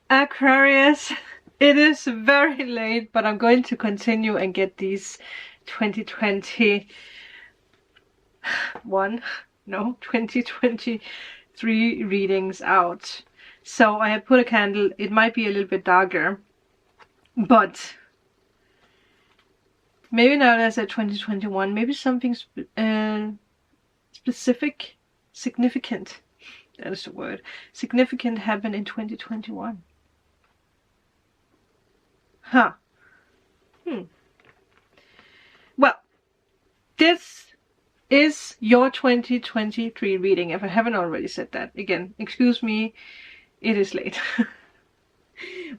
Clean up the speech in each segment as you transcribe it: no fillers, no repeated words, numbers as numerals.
Aquarius, it is very late, but I'm going to continue and get these 2023 readings out. So I have put a candle. It might be a little bit darker, but maybe now that I said 2021, maybe something specific, significant, that is the word, significant happened in 2021. Huh. Well, this is your 2023 reading, if I haven't already said that. Again, excuse me, it is late.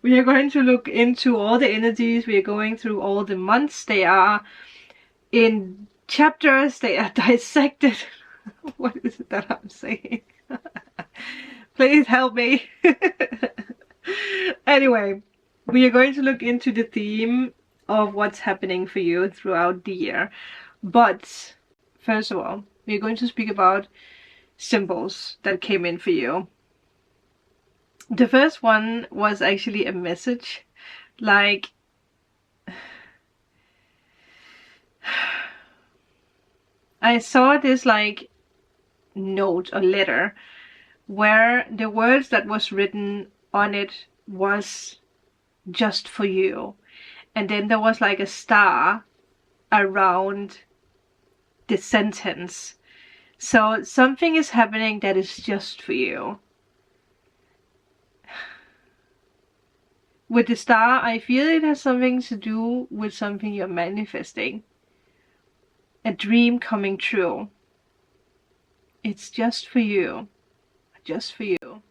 We are going to look into all the energies. We are going through all the months. They are in chapters. They are dissected. What is it that I'm saying? Please help me. Anyway, we are going to look into the theme of what's happening for you throughout the year. But first of all, we're going to speak about symbols that came in for you. The first one was actually a message, like I saw this like note or letter where the words that was written on it was just for you, and then there was like a star around the sentence. So something is happening that is just for you. With the star, I feel it has something to do with something you're manifesting. A dream coming true. It's just for you. Just for you.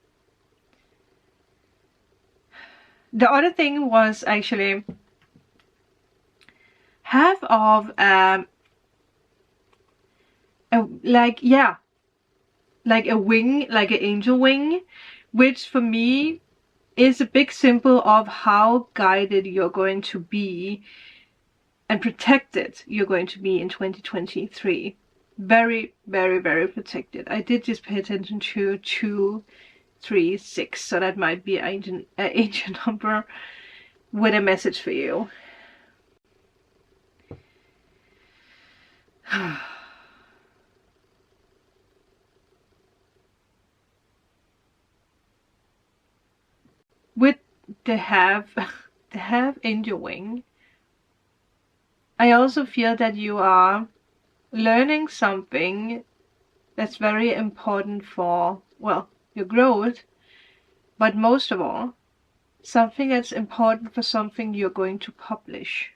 The other thing was actually half of like a wing, like an angel wing, which for me is a big symbol of how guided you're going to be and protected you're going to be in 2023. Very, very, very protected. I did just pay attention to 2, 3, 6, so that might be an ancient number with a message for you. With the half angel wing, I also feel that you are learning something that's very important for, well, your growth, but most of all, something that's important for something you're going to publish.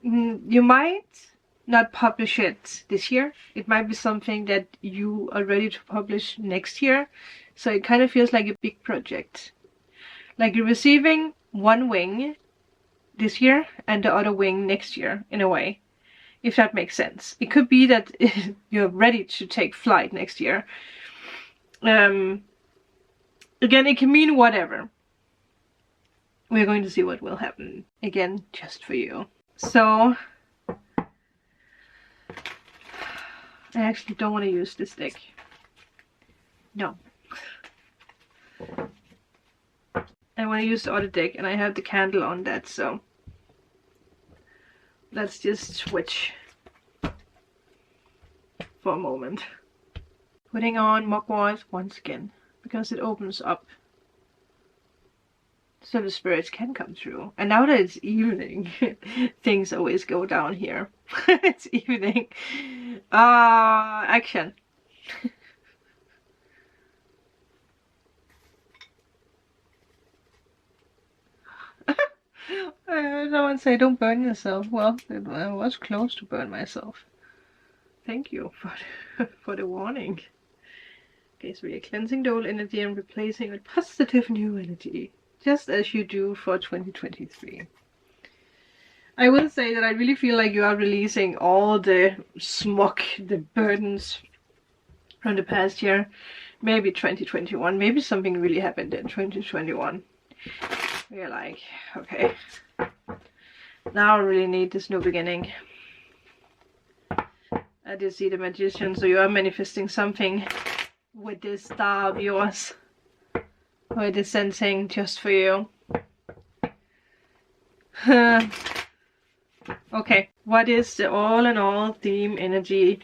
You might not publish it this year. It might be something that you are ready to publish next year. So it kind of feels like a big project. Like you're receiving one wing this year and the other wing next year, in a way. If that makes sense. It could be that you're ready to take flight next year. Again, it can mean whatever. We're going to see what will happen. Again, just for you. So, I actually don't want to use this deck. No. I want to use the other deck, and I have the candle on that, so let's just switch for a moment. Putting on Mugwort once again, because it opens up so the spirits can come through. And now that it's evening, things always go down here. It's evening. Action. Someone say don't burn yourself. Well, I was close to burn myself. Thank you for the warning. Okay, so we are cleansing the old energy and replacing with positive new energy. Just as you do for 2023. I will say that I really feel like you are releasing all the smog, the burdens from the past year. Maybe 2021. Maybe something really happened in 2021. We're like, okay, now I really need this new beginning. I did see the Magician, so you are manifesting something with this star of yours. Or it is sensing just for you. Okay, what is the all in all theme energy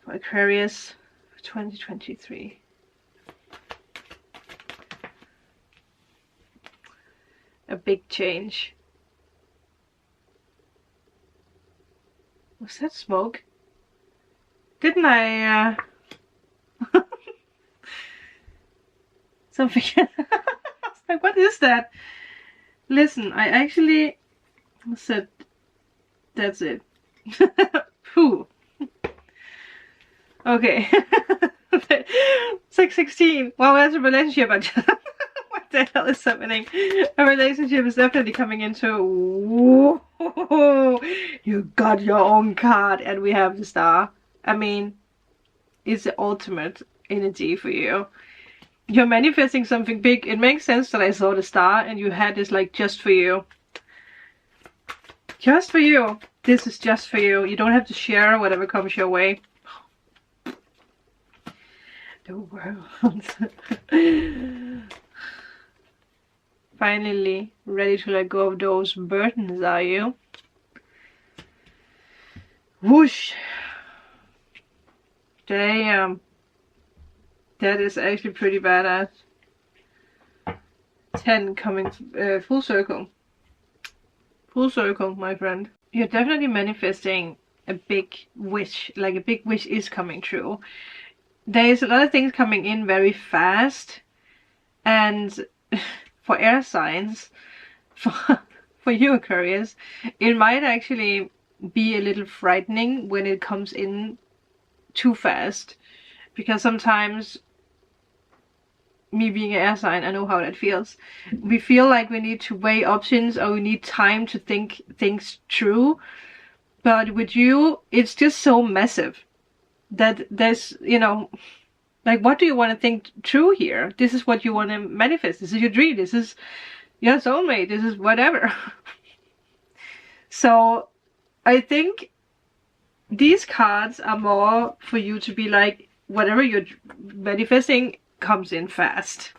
for Aquarius 2023? A big change. Was that smoke? Didn't I something? Like, what is that? Listen, I actually said that's it. Phew. Okay. 616. Wow, that's a relationship. What the hell is happening? A relationship is definitely coming into. Whoa, you got your own card, and we have the star. I mean, it's the ultimate energy for you. You're manifesting something big. It makes sense that I saw the star and you had this like just for you. Just for you. This is just for you. You don't have to share whatever comes your way. The world. Finally ready to let go of those burdens, are you? Whoosh. Damn. That is actually pretty badass. 10 coming full circle. Full circle, my friend. You're definitely manifesting a big wish. Like a big wish is coming true. There's a lot of things coming in very fast. And for air signs, for you Aquarius, it might actually be a little frightening when it comes in too fast. Because sometimes, me being an air sign, I know how that feels. We feel like we need to weigh options or we need time to think things through. But with you, it's just so massive that there's, you know, like, what do you want to think through here? This is what you want to manifest. This is your dream. This is your soulmate. This is whatever. So I think these cards are more for you to be like, whatever you're manifesting comes in fast.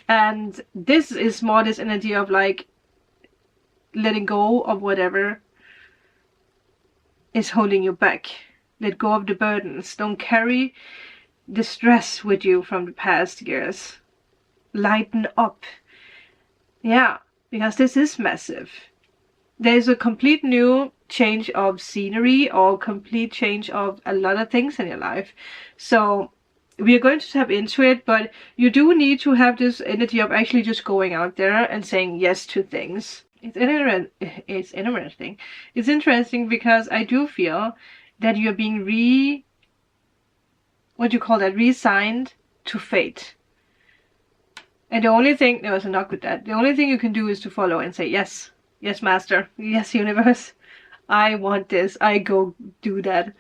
And this is more this energy of like letting go of whatever is holding you back. Let go of the burdens. Don't carry the stress with you from the past years. Lighten up. Yeah, because this is massive. There's a complete new change of scenery or complete change of a lot of things in your life. So we are going to tap into it, but you do need to have this energy of actually just going out there and saying yes to things. It's interesting. It's interesting because I do feel that you're being resigned to fate. And the only thing, no, it's not good that. The only thing you can do is to follow and say, yes, yes, master, yes, universe, I want this, I go do that.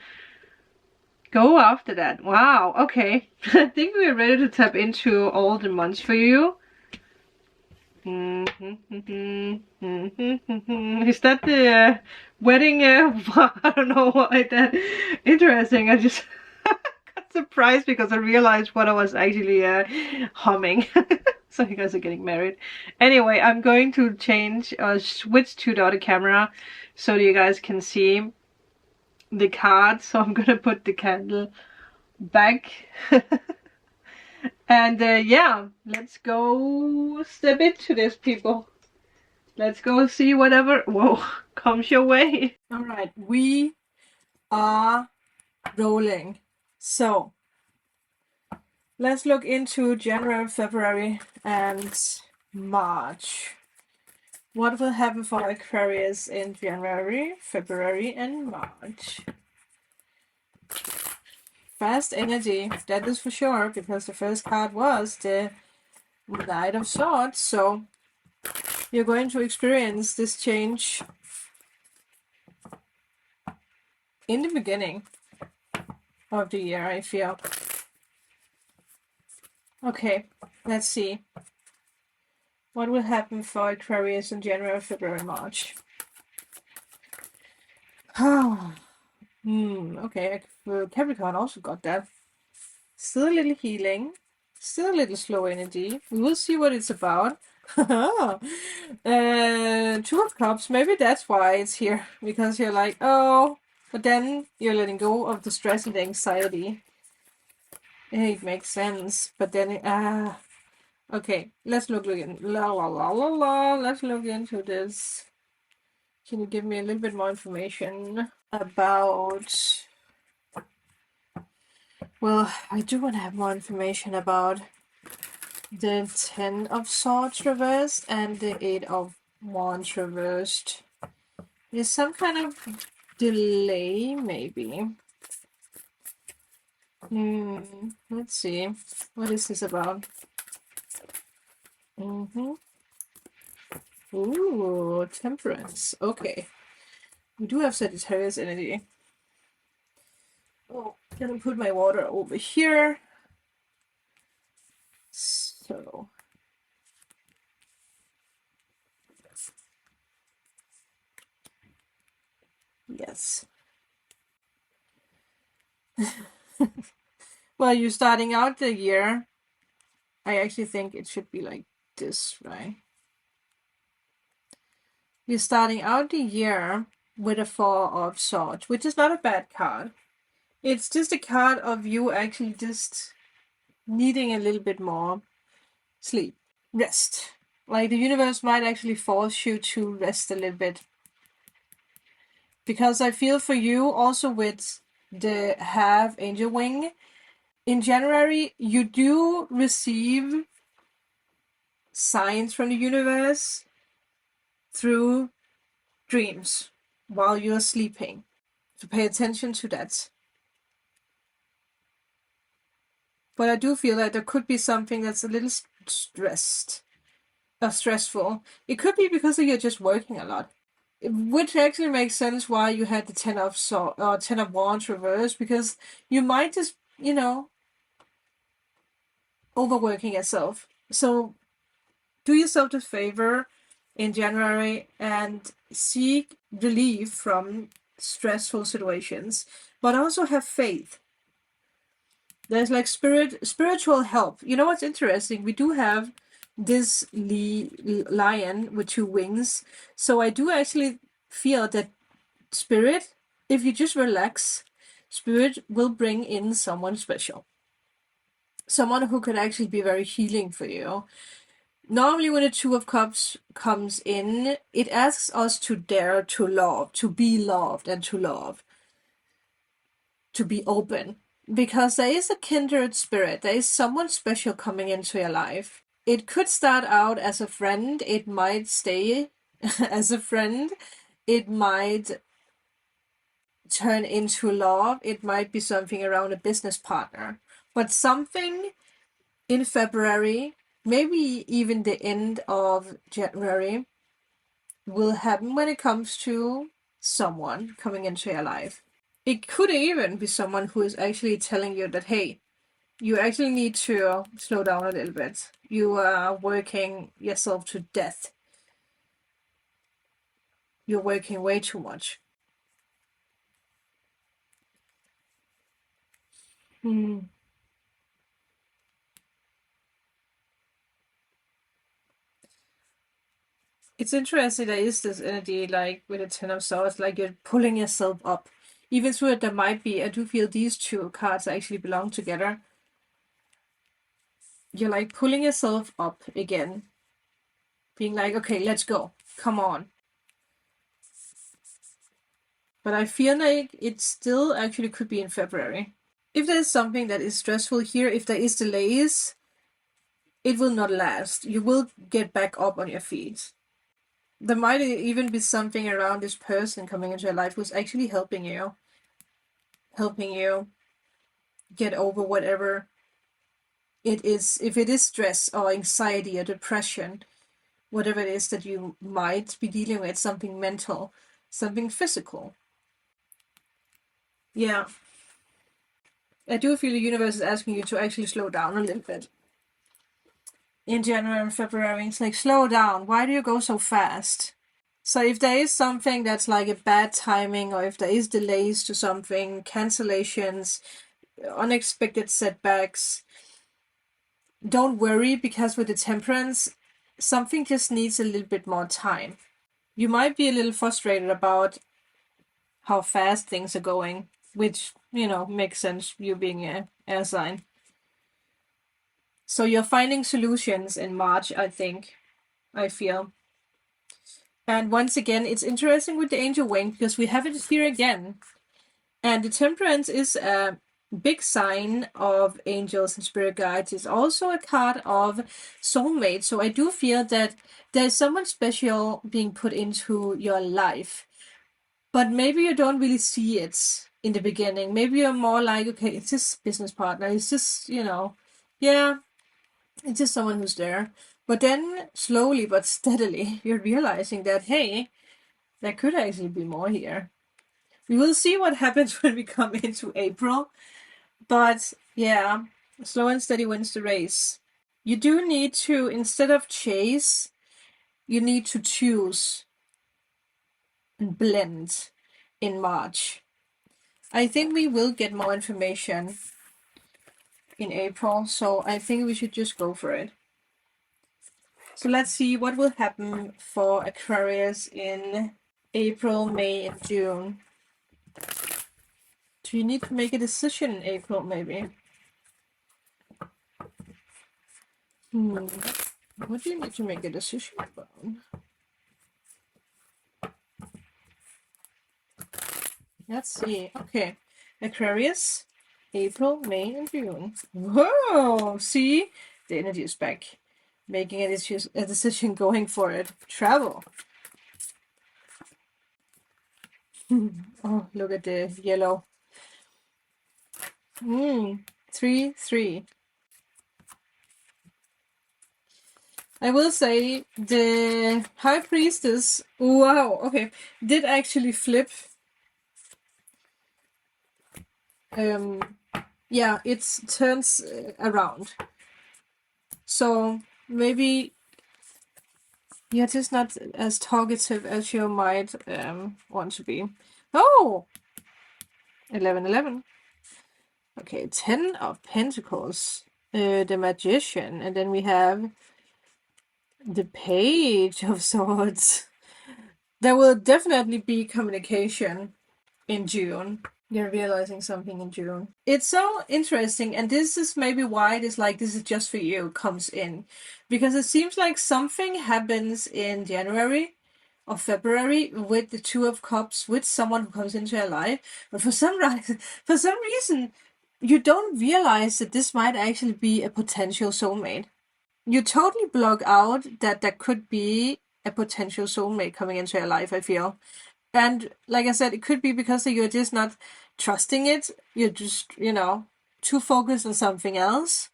Go after that. Wow, okay. I think we're ready to tap into all the months for you. Is that the wedding? I don't know why that interesting. I just got surprised because I realized what I was actually humming. So you guys are getting married. Anyway, I'm going to switch to the other camera so you guys can see the cards. So I'm gonna put the candle back. And yeah, let's go step into this, people. Let's go see whatever comes your way. All right, we are rolling. So let's look into January, February, and March. What will happen for Aquarius in January, February, and March? Fast energy, that is for sure, because the first card was the Knight of Swords. So you're going to experience this change in the beginning of the year, I feel. Okay, let's see. What will happen for Aquarius in January, February, March? Okay, Capricorn also got that. Still a little healing. Still a little slow energy. We will see what it's about. Two of Cups. Maybe that's why it's here. Because you're like, oh. But then you're letting go of the stress and the anxiety. It makes sense. But then, okay. Let's look in. Let's look into this. Can you give me a little bit more information about... Well, I do want to have more information about the 10 of Swords reversed and the 8 of Wands reversed. There's some kind of delay, maybe. Let's see. What is this about? Ooh, Temperance. Okay. We do have Sagittarius energy. Oh, gonna put my water over here. So... Yes. Well, you're starting out the year. I actually think it should be like this, right? You're starting out the year with a 4 of Swords, which is not a bad card. It's just a card of you actually just needing a little bit more sleep, rest. Like the universe might actually force you to rest a little bit. Because I feel for you also with the half angel wing, in January you do receive signs from the universe through dreams while you're sleeping. So pay attention to that. But I do feel that there could be something that's a little stressful. It could be because you're just working a lot. Which actually makes sense why you had the 10 of Wands reversed, because you might just, overworking yourself. So do yourself the favor in January and seek relief from stressful situations, but also have faith. There's like spiritual help. You know what's interesting? We do have this lion with 2 wings. So I do actually feel that spirit, if you just relax, spirit will bring in someone special. Someone who could actually be very healing for you. Normally when the 2 of Cups comes in, it asks us to dare to love, to be loved and to love. To be open. Because there is a kindred spirit. There is someone special coming into your life. It could start out as a friend. It might stay as a friend. It might turn into love. It might be something around a business partner. But something in February, maybe even the end of January, will happen when it comes to someone coming into your life. It could even be someone who is actually telling you that, hey, you actually need to slow down a little bit. You are working yourself to death. You're working way too much. It's interesting, there is this energy, like with the 10 of Swords, like you're pulling yourself up. Even though there might be, I do feel these 2 cards actually belong together. You're like pulling yourself up again. Being like, okay, let's go. Come on. But I feel like it still actually could be in February. If there's something that is stressful here, if there is delays, it will not last. You will get back up on your feet. There might even be something around this person coming into your life who's actually helping you get over whatever it is. If it is stress or anxiety or depression, whatever it is that you might be dealing with, something mental, something physical. Yeah. I do feel the universe is asking you to actually slow down a little bit. In January and February, it's like, slow down. Why do you go so fast? So if there is something that's like a bad timing, or if there is delays to something, cancellations, unexpected setbacks. Don't worry, because with the Temperance, something just needs a little bit more time. You might be a little frustrated about how fast things are going, which, makes sense, you being a air sign. So you're finding solutions in March, I feel. And once again, it's interesting with the angel wing because we have it here again. And the Temperance is a big sign of angels and spirit guides. It's also a card of soulmate. So I do feel that there's someone special being put into your life. But maybe you don't really see it in the beginning. Maybe you're more like, okay, it's just business partner. It's just, yeah, it's just someone who's there. But then slowly but steadily, you're realizing that, hey, there could actually be more here. We will see what happens when we come into April. But yeah, slow and steady wins the race. You do need to, instead of chase, you need to choose and blend in March. I think we will get more information in April, so I think we should just go for it. So let's see what will happen for Aquarius in April, May, and June. Do you need to make a decision in April, maybe? What do you need to make a decision about? Let's see. Okay. Aquarius, April, May, and June. Whoa! See? The energy is back. Making a decision, going for it. Travel. Oh, look at the yellow. 3-3. I will say the High Priestess, wow, okay, did actually flip. Yeah, it turns around. So maybe you're just not as talkative as you might want to be. Oh! 11-11. Okay, 10 of Pentacles. The Magician. And then we have the Page of Swords. There will definitely be communication in June. You're realizing something in June. It's so interesting, and this is maybe why it is like this is just for you comes in. Because it seems like something happens in January or February with the Two of Cups, with someone who comes into your life. But for some reason, you don't realize that this might actually be a potential soulmate. You totally block out that there could be a potential soulmate coming into your life, I feel. And like I said, it could be because you're just not trusting it. You're just, too focused on something else.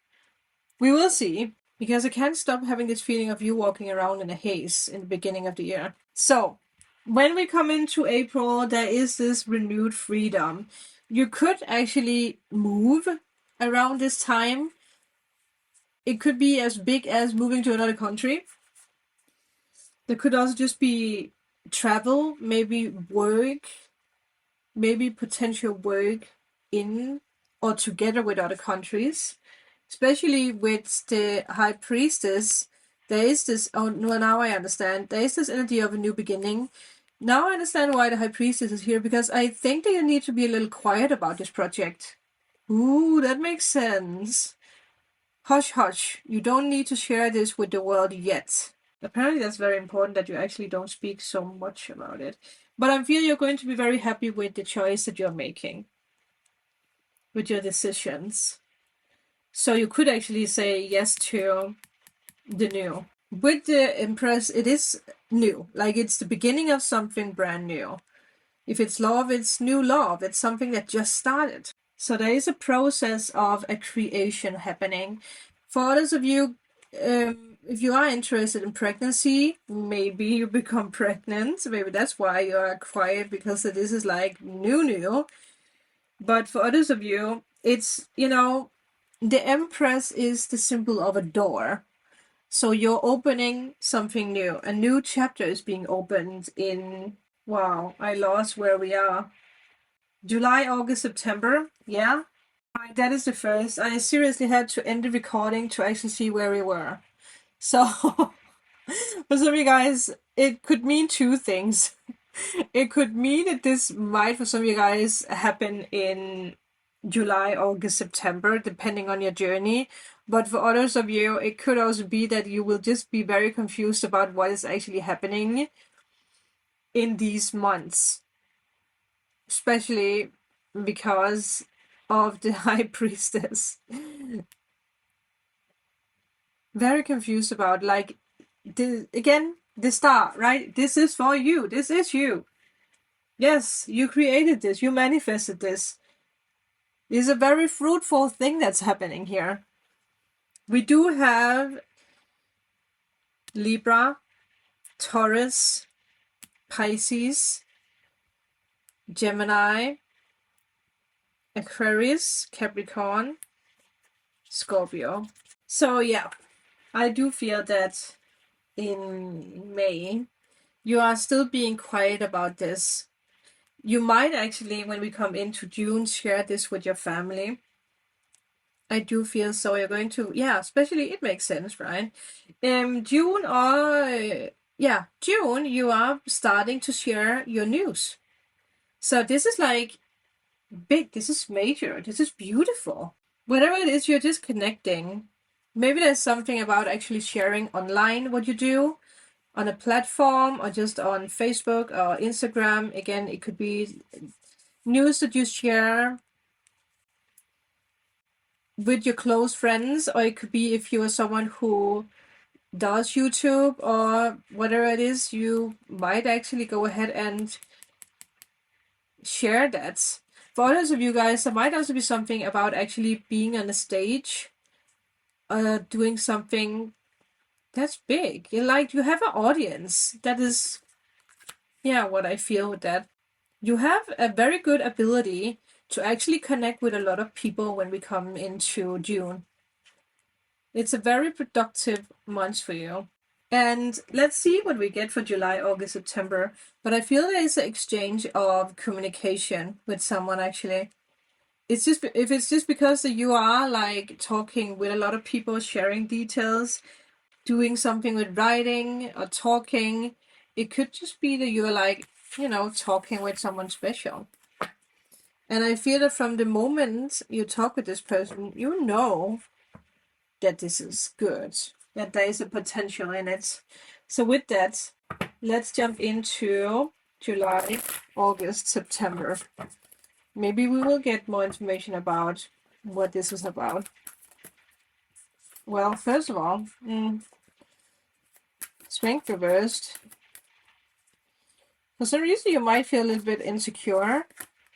We will see, because I can't stop having this feeling of you walking around in a haze in the beginning of the year. So, when we come into April, there is this renewed freedom. You could actually move around this time. It could be as big as moving to another country. There could also just be travel, maybe work, maybe potential work in or together with other countries. Especially with the High Priestess, there is this, oh no, now I understand, there is this energy of a new beginning. Now I understand why the High Priestess is here, because I think that you need to be a little quiet about this project. Ooh, that makes sense. Hush, hush. You don't need to share this with the world yet. Apparently that's very important, that you actually don't speak so much about it. But I feel you're going to be very happy with the choice that you're making, with your decisions. So you could actually say yes to the new. With the Empress, it is new. Like, it's the beginning of something brand new. If it's love, it's new love. It's something that just started. So there is a process of a creation happening. For others of you, if you are interested in pregnancy, maybe you become pregnant. Maybe that's why you are quiet, because this is like new. But for others of you, it's, the Empress is the symbol of a door. So you're opening something new. A new chapter is being opened in, wow, I lost where we are. July, August, September. Yeah. Right, that is the first. I seriously had to end the recording to actually see where we were. So, for some of you guys, it could mean two things. It could mean that this might, for some of you guys, happen in July, August, September, depending on your journey. But for others of you, it could also be that you will just be very confused about what is actually happening in these months, especially because of the High Priestess. Very confused about, like, the star, right? This is for you. This is you. Yes, you created this. You manifested this. It's a very fruitful thing that's happening here. We do have Libra, Taurus, Pisces, Gemini, Aquarius, Capricorn, Scorpio. So yeah, I do feel that in May, you are still being quiet about this. You might actually, when we come into June, share this with your family. I do feel so. You're going to, yeah, especially it makes sense, right? June, June, you are starting to share your news. So this is like big, this is major, this is beautiful. Whatever it is, you're just connecting. Maybe there's something about actually sharing online what you do on a platform or just on Facebook or Instagram. Again, it could be news that you share with your close friends, or it could be if you are someone who does YouTube or whatever it is, you might actually go ahead and share that. For others of you guys, there might also be something about actually being on the stage, doing something that's big. Like you have an audience. That is, yeah, what I feel with that. You have a very good ability to actually connect with a lot of people when we come into June. It's a very productive month for you. And let's see what we get for July, August, September. But I feel there is an exchange of communication with someone actually. It's just, if it's just because you are like talking with a lot of people, sharing details, doing something with writing or talking, it could just be that you're like, talking with someone special. And I feel that from the moment you talk with this person, you know that this is good, that there is a potential in it. So with that, let's jump into July, August, September. Maybe we will get more information about what this is about. Well, first of all, Strength reversed. For some reason, you might feel a little bit insecure.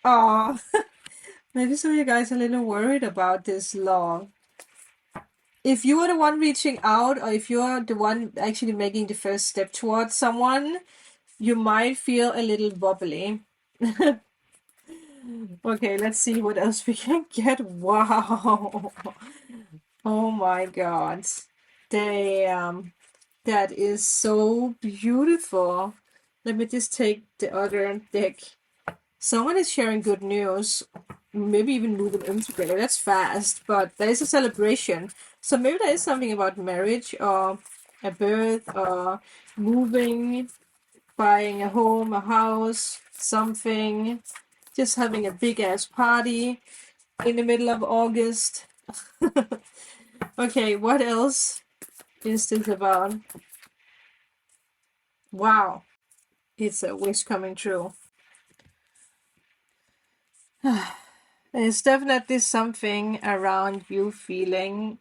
Oh, maybe some of you guys are a little worried about this law. If you are the one reaching out, or if you're the one actually making the first step towards someone, you might feel a little wobbly. Okay, let's see what else we can get. Wow. Oh my god. Damn. That is so beautiful. Let me just take the other deck. Someone is sharing good news. Maybe even move them in together. That's fast, but there is a celebration. So maybe there is something about marriage or a birth or moving, buying a home, a house, something. Just having a big ass party in the middle of August. Okay, what else is this about? Wow, it's a wish coming true. There's definitely something around you feeling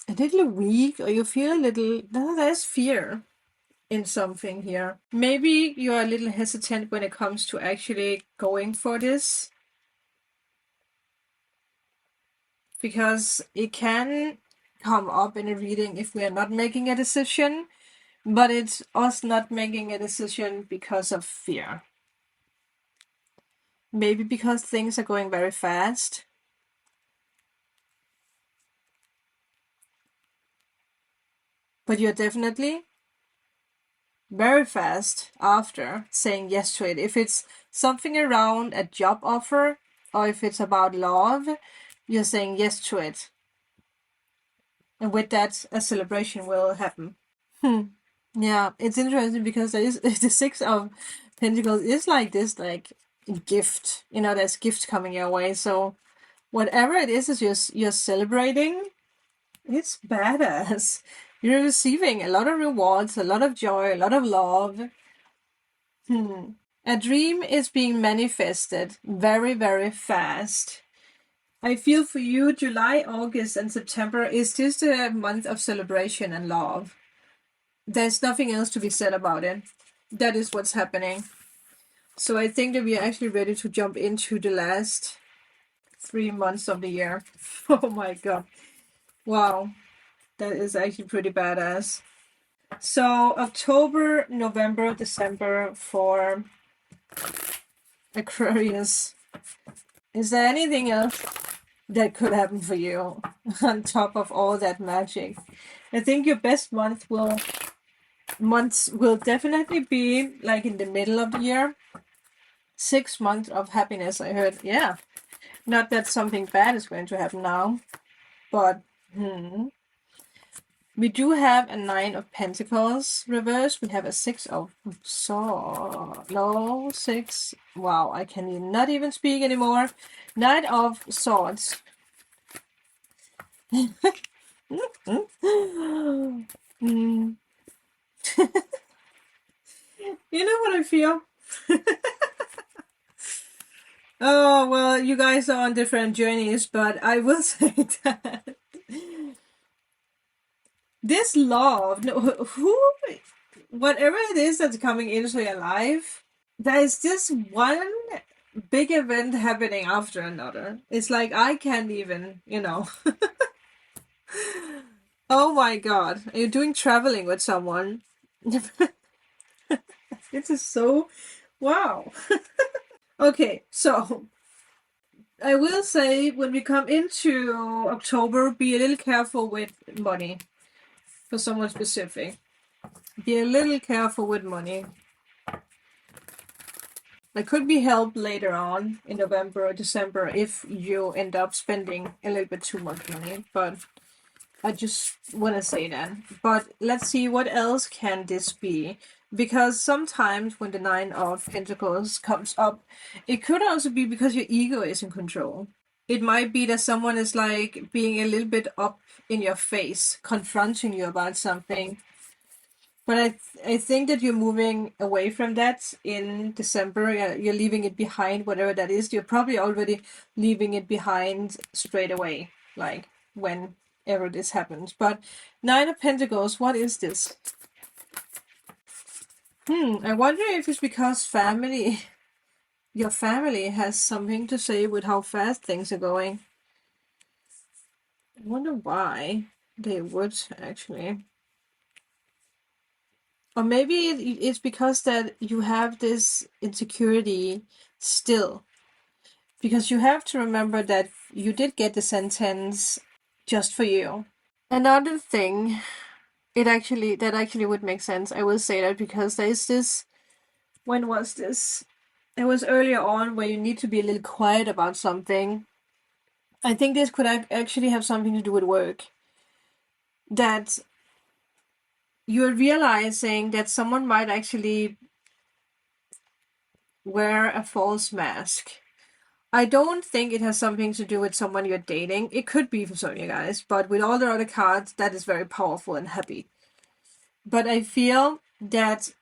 a little weak, or you feel a little, there's fear in something here. Maybe you are a little hesitant when it comes to actually going for this, because it can come up in a reading if we are not making a decision, but it's us not making a decision because of fear. Maybe because things are going very fast. But you're definitely very fast after saying yes to it. If it's something around a job offer, or if it's about love, you're saying yes to it. And with that, a celebration will happen. Yeah, it's interesting because there is the Six of Pentacles is like this, like gift. You know, there's gift coming your way. So whatever it is you're celebrating, it's badass. You're receiving a lot of rewards, a lot of joy, a lot of love. A dream is being manifested very, very fast. I feel for you, July, August, and September is just a month of celebration and love. There's nothing else to be said about it. That is what's happening. So I think that we are actually ready to jump into the last 3 months of the year. Oh my god. Wow. That is actually pretty badass. So October, November, December for Aquarius. Is there anything else that could happen for you on top of all that magic? I think your best months will definitely be like in the middle of the year. 6 months of happiness, I heard. Yeah. Not that something bad is going to happen now, but we do have a 9 of Pentacles reverse. We have a 6 of Swords. No, 6. Wow, I can not even speak anymore. 9 of Swords. You know what I feel? Oh, well, you guys are on different journeys, but I will say that this love, whatever it is that's coming into your life, there is just one big event happening after another. It's like I can't even, Oh my god, are you doing traveling with someone? This is so wow. Okay, so I will say when we come into October, be a little careful with money. For someone specific. Be a little careful with money. There could be help later on in November or December if you end up spending a little bit too much money, but I just want to say that. But let's see, what else can this be? Because sometimes when the 9 of Pentacles comes up, it could also be because your ego is in control. It might be that someone is like being a little bit up in your face, confronting you about something. But I think that you're moving away from that in December. You're leaving it behind, whatever that is. You're probably already leaving it behind straight away, like whenever this happens. But 9 of Pentacles, what is this? I wonder if it's because your family has something to say with how fast things are going. I wonder why they would actually. Or maybe it's because that you have this insecurity still. Because you have to remember that you did get the sentence just for you. Another thing, that actually would make sense. I will say that because there is this, when was this? It was earlier on where you need to be a little quiet about something. I think this could actually have something to do with work. That you're realizing that someone might actually wear a false mask. I don't think it has something to do with someone you're dating. It could be for some of you guys, but with all the other cards, that is very powerful and happy. But I feel that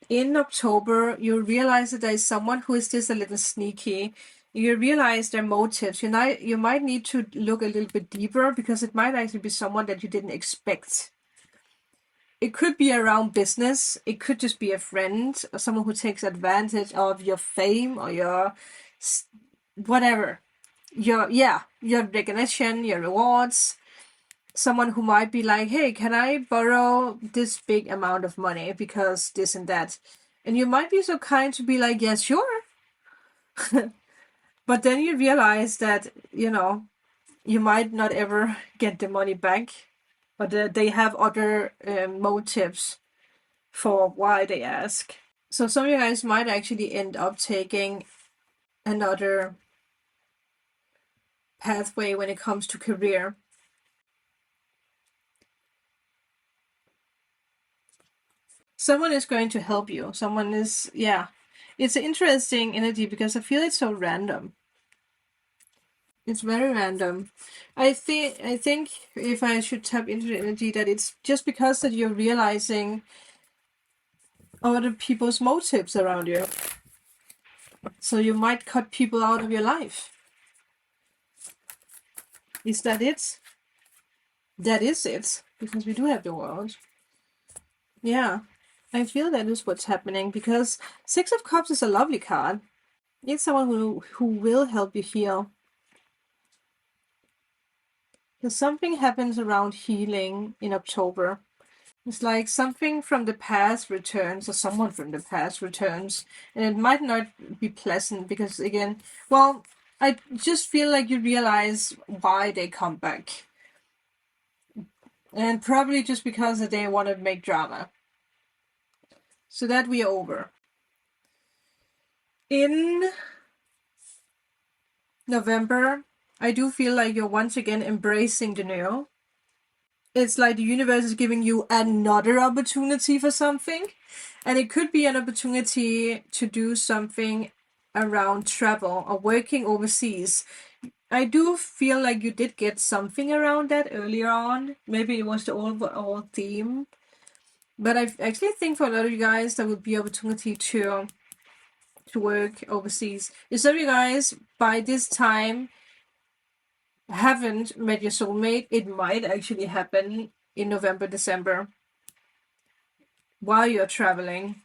in October, you realize that there is someone who is just a little sneaky. You realize their motives. You might need to look a little bit deeper because it might actually be someone that you didn't expect. It could be around business. It could just be a friend or someone who takes advantage of your fame or your whatever. Your recognition, your rewards. Someone who might be like, hey, can I borrow this big amount of money because this and that? And you might be so kind to be like, yes, sure. But then you realize that, you might not ever get the money back. But they have other motives for why they ask. So some of you guys might actually end up taking another pathway when it comes to career. Someone is going to help you. Someone is, yeah. It's an interesting energy because I feel it's so random. It's very random. I think if I should tap into the energy, that it's just because that you're realizing other people's motives around you. So you might cut people out of your life. Is that it? That is it. Because we do have the world. Yeah. I feel that is what's happening. Because Six of Cups is a lovely card. It's someone who will help you heal. Because something happens around healing in October. It's like something from the past returns, or someone from the past returns. And it might not be pleasant because, again, well, I just feel like you realize why they come back. And probably just because they want to make drama. So that we are over. In November, I do feel like you're once again embracing the new. It's like the universe is giving you another opportunity for something. And it could be an opportunity to do something around travel or working overseas. I do feel like you did get something around that earlier on. Maybe it was the overall theme. But I actually think for a lot of you guys, there would be opportunity to work overseas. If some of you guys, by this time, haven't met your soulmate, it might actually happen in November, December while you're traveling,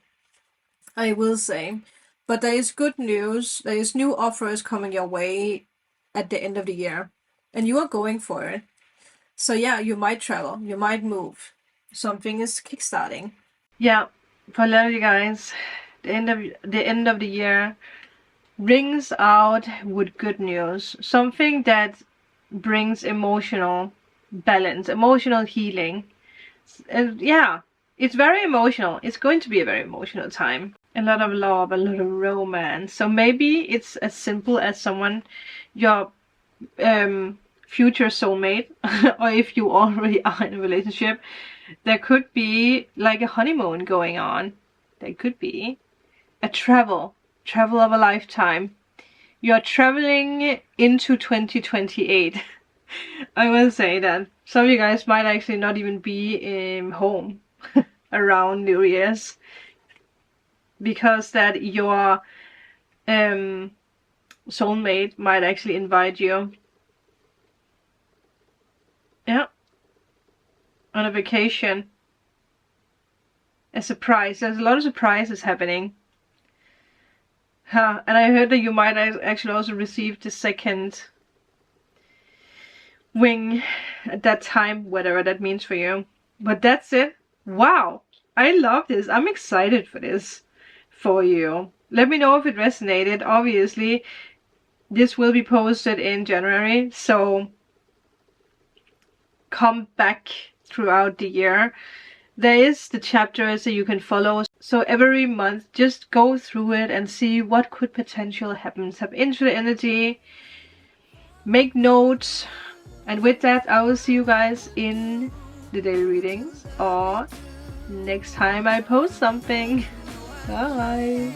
I will say. But there is good news. There is new offers coming your way at the end of the year, and you are going for it. So yeah, you might travel, you might move. Something is kickstarting. Yeah, for a lot of you guys, the end of the year rings out with good news. Something that brings emotional balance, emotional healing. And yeah, it's very emotional. It's going to be a very emotional time. A lot of love, a lot of romance. So maybe it's as simple as someone, your future soulmate, or if you already are in a relationship, there could be like a honeymoon going on. There could be a travel of a lifetime. You're traveling into 2028. I will say that some of you guys might actually not even be home around New Year's, because that your soulmate might actually invite you, yeah, on a vacation. A surprise. There's a lot of surprises happening. And I heard that you might actually also receive the second wing at that time, whatever that means for you. But that's it. Wow, I love this. I'm excited for this for you. Let me know if it resonated. Obviously, this will be posted in January, so come back throughout the year. There is the chapters that you can follow. So every month, just go through it and see what could potentially happen. Tap into the energy, make notes. And with that, I will see you guys in the daily readings or next time I post something. Bye!